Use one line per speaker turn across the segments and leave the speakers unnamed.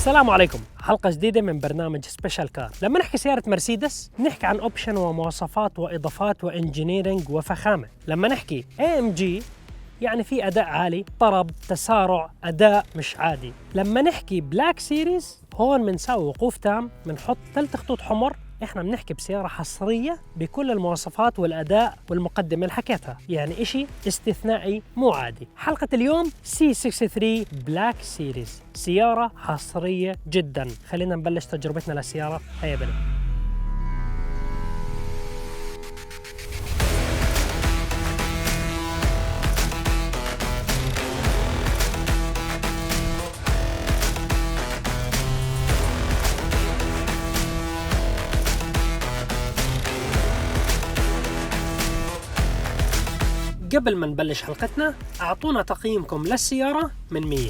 السلام عليكم، حلقة جديدة من برنامج سبيشال كار. لما نحكي سيارة مرسيدس نحكي عن اوبشن ومواصفات واضافات وانجينيرنج وفخامة. لما نحكي AMG يعني في اداء عالي، طرب، تسارع، اداء مش عادي. لما نحكي بلاك سيريز هون بنساوي وقوف تام، بنحط 3 خطوط حمر. احنا بنحكي بسيارة حصرية بكل المواصفات والاداء والمقدمة اللي حكيتها، يعني اشي استثنائي مو عادي. حلقة اليوم C63 بلاك سيريز، سيارة حصرية جدا. خلينا نبلش تجربتنا للسيارة. هيا بنا. قبل ما نبلش حلقتنا أعطونا تقييمكم للسيارة من 100.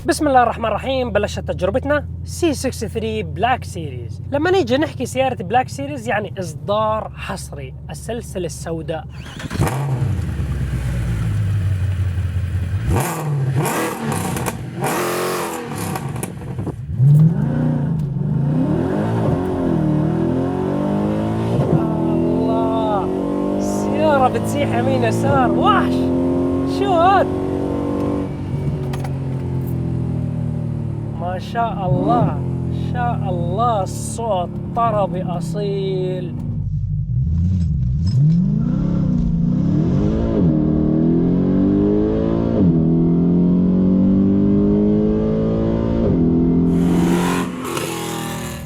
بسم الله الرحمن الرحيم. بلشت تجربتنا C63 بلاك سيريز. لما نيجي نحكي سيارة بلاك سيريز يعني إصدار حصري، السلسلة السوداء. بتسيح يمين يسار، وحش. شو هاد؟ ما شاء الله ما شاء الله، الصوت طربي أصيل.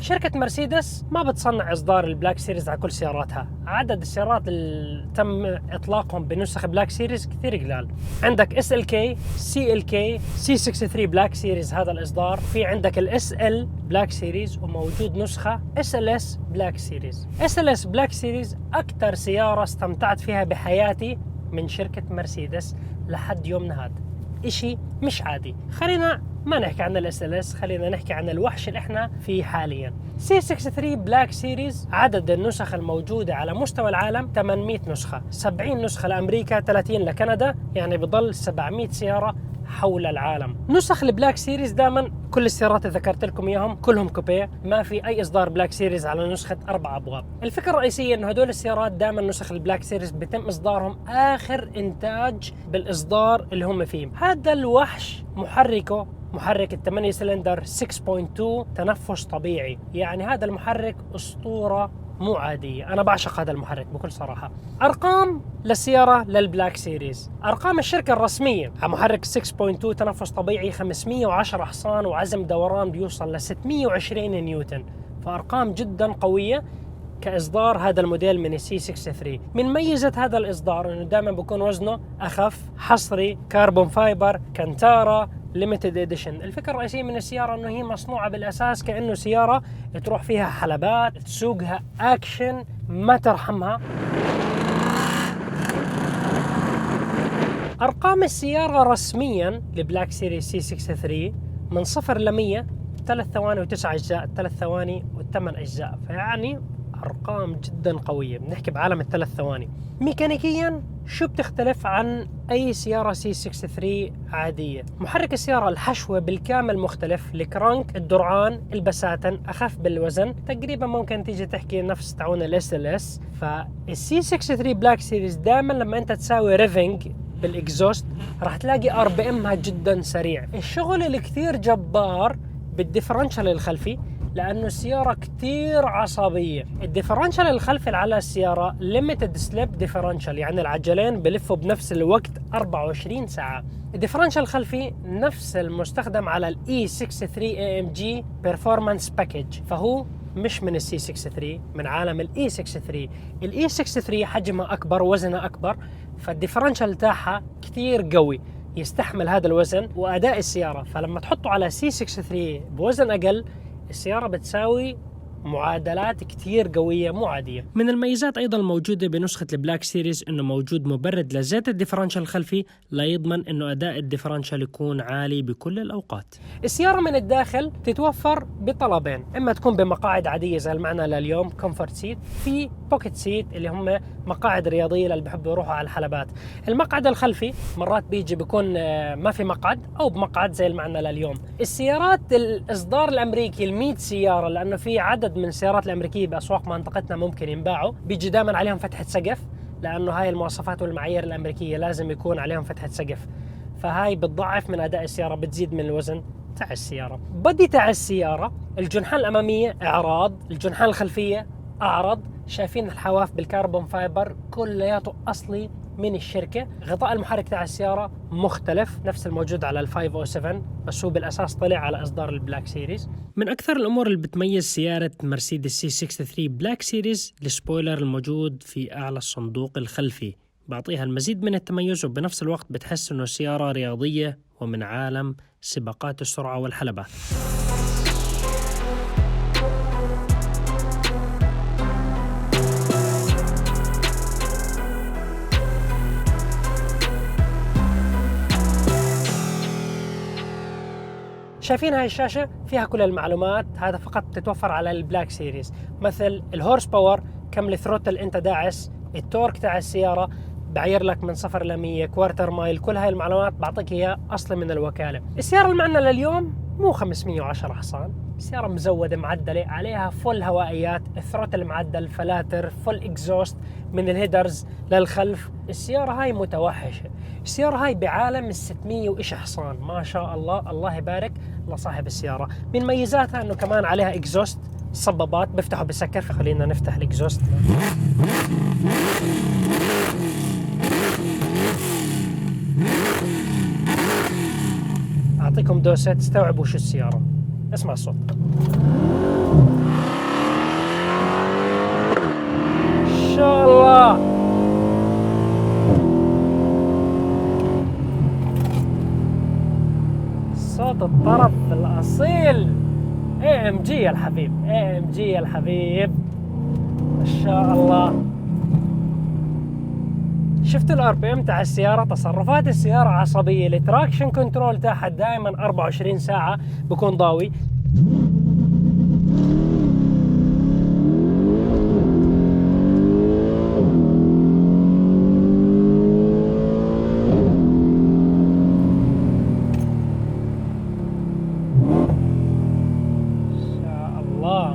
شركة مرسيدس ما بتصنع إصدار البلاك سيريز على كل سياراتها. عدد السيارات اللي تم إطلاقهم بنسخ بلاك سيريز كثير قلال. عندك SLK، CLK، C63 بلاك سيريز هذا الإصدار. في عندك SL بلاك سيريز، وموجود نسخة SLS بلاك سيريز. SLS بلاك سيريز أكثر سيارة استمتعت فيها بحياتي من شركة مرسيدس لحد يومنا هذا. إشي مش عادي. خلينا ما نحكي عن الSLS، خلينا نحكي عن الوحش اللي احنا فيه حاليا. C63 بلاك سيريز عدد النسخ الموجودة على مستوى العالم 800 نسخة، 70 نسخة لأمريكا، 30 لكندا، يعني بضل 700 سيارة حول العالم. نسخ البلاك سيريز دائما كل السيارات اللي ذكرت لكم اياهم كلهم كوبيه، ما في اي اصدار بلاك سيريز على نسخه 4 ابواب. الفكره الرئيسيه انه هدول السيارات دائما نسخ البلاك سيريز بيتم اصدارهم اخر انتاج بالاصدار اللي هم فيه. هذا الوحش محركه محرك ال8 سلندر 6.2 تنفس طبيعي، يعني هذا المحرك اسطوره مو عادية. أنا بعشق هذا المحرك بكل صراحة. أرقام للسيارة للبلاك سيريز، أرقام الشركة الرسمية على محرك 6.2 تنفس طبيعي 510 حصان، وعزم دوران بيوصل ل 620 نيوتن، فأرقام جدا قوية كإصدار هذا الموديل من C63. من ميزة هذا الإصدار إنه دائما بيكون وزنه أخف، حصري، كاربون فايبر، كانتارا، ليميتد اديشن. الفكرة الرئيسية من السيارة انه هي مصنوعة بالاساس كأنه سيارة تروح فيها حلبات، تسوقها اكشن ما ترحمها. ارقام السيارة رسميا لبلاك سيريز C63 من 0 ل 100 3 ثواني و9 اجزاء، 3 ثواني و8 اجزاء، فيعني ارقام جدا قوية. بنحكي بعالم ال3 ثواني. ميكانيكيا شو بتختلف عن اي سيارة C63 عادية؟ محرك السيارة الحشوة بالكامل مختلف، الكرانك، الدرعان، البساتن اخف بالوزن، تقريبا ممكن تيجي تحكي نفس تعون الSLS. فالC63 بلاك سيريز دائما لما انت تساوي ريفنج بالاكزوست راح تلاقي RPMها جدا سريع. الشغل اللي كثير جبار بالديفرنشال الخلفي، لأنه السيارة كتير عصبية. الديفرنشال الخلفي على السيارة ليميتد سليب ديفرنشال، يعني العجلين بلفوا بنفس الوقت 24 ساعة. الديفرنشال الخلفي نفس المستخدم على ال E63 AMG Performance Package، فهو مش من ال C63، من عالم ال E63. ال E63 حجمها أكبر، وزنها أكبر، فالديفرنشال تاعها كتير قوي يستحمل هذا الوزن وأداء السيارة. فلما تحطه على C63 بوزن أقل، السيارة بتساوي معادلات كتير قوية مو عادية. من الميزات أيضا الموجودة بنسخة البلاك سيريز إنه موجود مبرد لزيت الديفرنشال الخلفي ليضمن إنه أداء الديفرنشال يكون عالي بكل الأوقات. السيارة من الداخل تتوفر بطلبين، إما تكون بمقاعد عادية زي المعنى لليوم كومفورت سيت، في بوكيت سيت اللي هم مقاعد رياضية اللي بحبوا يروحوا على الحلبات. المقعد الخلفي مرات بيجي بيكون ما في مقعد أو بمقعد زي المعنى لليوم. السيارات الإصدار الأمريكي ال100 سيارة، لأنه في عدد من السيارات الأمريكية بأسواق منطقتنا ممكن ينباعوا، بيجي دائما عليهم فتحة سقف، لأنه هاي المواصفات والمعايير الأمريكية لازم يكون عليهم فتحة سقف، فهاي بتضعف من أداء السيارة، بتزيد من الوزن تاع السيارة. بدي تاع السيارة الجنحان الأمامية إعراض، الجنحان الخلفية أعرض. شايفين الحواف بالكربون فايبر كلياته أصلي من الشركة. غطاء المحرك تاع السيارة مختلف، نفس الموجود على ال 507 بس هو بالأساس طلع على إصدار البلاك سيريز. من أكثر الأمور اللي بتميز سيارة مرسيدس سي 63 بلاك سيريز السبويلر الموجود في أعلى الصندوق الخلفي، بعطيها المزيد من التميز، وبنفس الوقت بتحس إنه سيارة رياضية ومن عالم سباقات السرعة والحلبات. شايفين هاي الشاشة فيها كل المعلومات، هذا فقط تتوفر على البلاك سيريز، مثل الهورس باور، كم الثروتل انت داعس، التورك تاع السيارة، بعير لك من 0 ل 100 كوارتر مايل، كل هاي المعلومات بعطيك اياها اصلا من الوكالة. السيارة اللي معنا لليوم مو 510 حصان، سيارة مزودة معدلة، عليها فل هوائيات، الثروتل معدل، فلاتر، فل اكزوست من الهيدرز للخلف. السيارة هاي متوحشة، السيارة هاي بعالم 600 وإيش حصان، ما شاء الله، الله يبارك لصاحب السيارة. من ميزاتها انه كمان عليها اكزوست صبابات بفتح وبسكر، فخلينا نفتح الاكزوست. اعطيكم دوسة تستوعبوا شو السيارة، اسمع الصوت. ما شاء الله، صوت الطرف الأصيل. AMG يا الحبيب، AMG يا الحبيب، ما شاء الله. شفت الار بي ام تاع السيارة، تصرفات السيارة عصبية، التراكشن كنترول تاعها دائما 24 ساعة بكون ضاوي.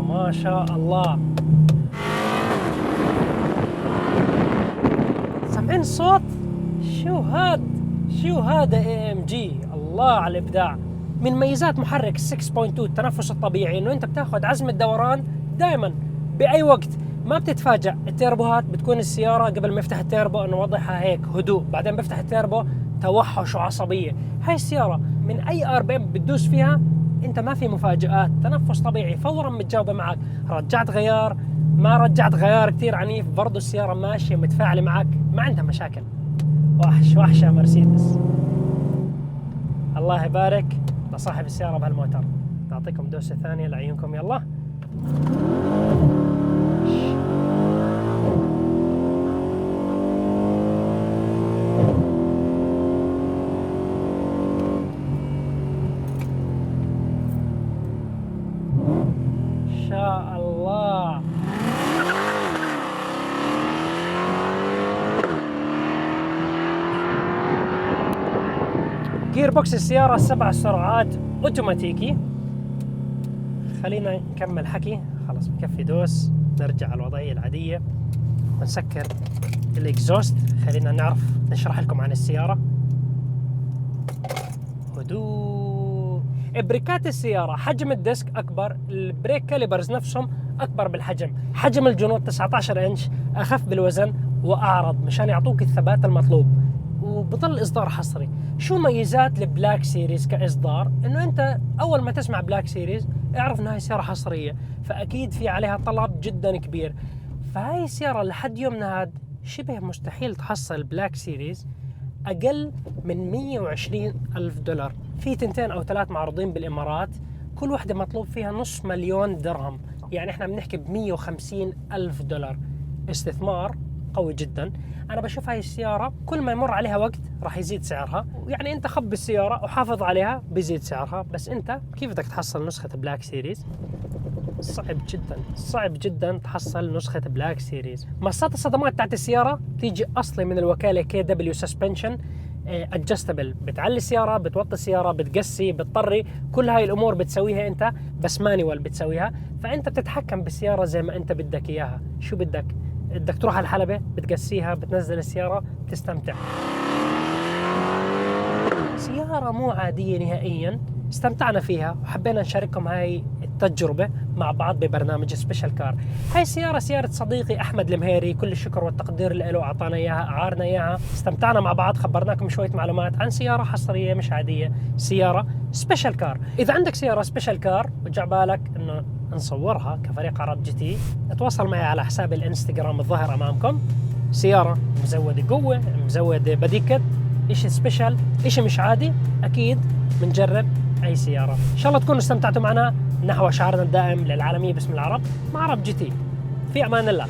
ما شاء الله، سامعين الصوت؟ شو هذا AMG، الله على الإبداع. من ميزات محرك 6.2 التنفس الطبيعي انه انت بتاخذ عزم الدوران دائما باي وقت، ما بتتفاجأ. التيربوهات بتكون السيارة قبل ما يفتح التيربو انه وضعها هيك هدوء، بعدين بيفتح التيربو توحش وعصبية. هاي السيارة من اي RPM بتدوس فيها انت ما في مفاجآت، تنفس طبيعي، فورا متجاوبة معك. رجعت غيار، ما رجعت غيار كتير عنيف، برضو السيارة ماشية متفاعلة معك، ما عندها مشاكل. وحش يا مرسيدس، الله يبارك لصاحب السيارة بهالموتر. نعطيكم دوسة ثانية لعيونكم، يلا. شاء الله. جير بوكس السيارة 7 سرعات اوتوماتيكي. خلينا نكمل حكي، خلاص بكفي دوس. نرجع على الوضعية العادية ونسكر الاكزوست. خلينا نعرف نشرح لكم عن السيارة. هدوء. بريكات السيارة، حجم الديسك أكبر، البريك كاليبرز نفسهم أكبر بالحجم، حجم الجنود 19 إنش، أخف بالوزن وأعرض مشان يعطوك الثبات المطلوب، وبظل إصدار حصري. شو ميزات البلاك سيريز كإصدار؟ إنه أنت أول ما تسمع بلاك سيريز اعرف إنها سيارة حصرية، فأكيد في عليها طلب جدا كبير. فهاي السيارة لحد يومنا هاد شبه مستحيل تحصل بلاك سيريز أقل من 120 ألف دولار. في 2 أو 3 معروضين بالإمارات، كل واحدة مطلوب فيها $500,000 درهم. يعني احنا بنحكي $150,000 استثمار قوي جدا. انا بشوف هاي السياره كل ما يمر عليها وقت راح يزيد سعرها، يعني انت خبي السياره وحافظ عليها بيزيد سعرها. بس انت كيف بدك تحصل نسخه بلاك سيريز؟ صعب جدا، صعب جدا تحصل نسخة بلاك سيريز. مصات الصدمات تاعت السيارة تيجي أصلي من الوكالة KW Suspension Adjustable. بتعلي السيارة، بتوطي السيارة، بتقسي، بتطري، كل هاي الأمور بتسويها أنت، بس مانيوال بتسويها. فأنت بتتحكم بالسيارة زي ما أنت بدك إياها. شو بدك تروح على الحلبة بتقسيها، بتنزل السيارة، بتستمتع. سيارة مو عادية نهائيا، استمتعنا فيها وحبينا نشارككم هاي التجربة مع بعض ببرنامج سبيشال كار. هاي السيارة سيارة صديقي أحمد المهيري، كل الشكر والتقدير له، أعطانا إياها، أعارنا إياها، استمتعنا مع بعض، خبرناكم شوية معلومات عن سيارة حصرية مش عادية، سيارة سبيشال كار. إذا عندك سيارة سبيشال كار وجع بالك إنه نصورها كفريق عرب جي تي، اتواصل معي على حساب الانستغرام الظاهر أمامكم. سيارة مزودة قوة، مزودة بديكت، إشي سبيشال، إشي مش عادي، أكيد بنجرب أي سيارة. إن شاء الله تكونوا استمتعتوا معنا نحو شعارنا الدائم للعالمية باسم العرب مع عرب جي تي. في أمان الله.